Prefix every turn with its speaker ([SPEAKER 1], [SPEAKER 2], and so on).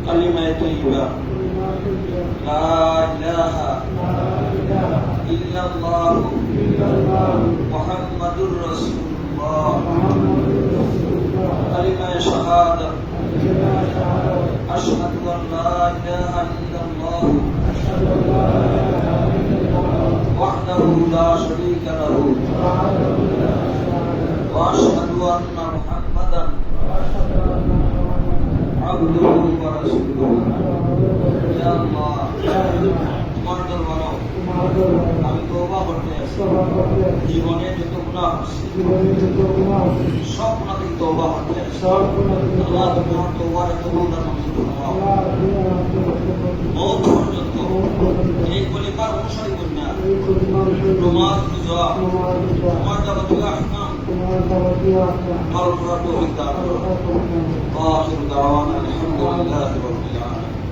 [SPEAKER 1] কালিমায়ে তাইয়্যিবা লা ইলাহা ইল্লাল্লাহ মুহাম্মাদুর রাসূলুল্লাহ কালিমায়ে শাহাদাত আশহাদু আন লা ইলাহা ইল্লাল্লাহ ওয়াহদাহু লা শারীকা লাহু ওয়া আশহাদু আন্না মুহাম্মাদান আবদুহু ওয়া রাসূলুহু। ইয়া আল্লাহ, তোমার দরবারে আমি তওবা করতে আসি। জীবনে যত গুনাহ আছে সব গুনাহ থেকে তওবা করতে আসি। আল্লাহ, তোমার তওবার কবুল মঞ্জুর ফরমাও। মওত পর্যন্ত এই খলিফার অনুসারী কন্যা তোমার রুজা তোমার যাবতীয় আহকাম পালন করার তৌফিক দান করো। আখির দাওয়ানা আলহামদুলিল্লাহি রাব্বিল আলামিন।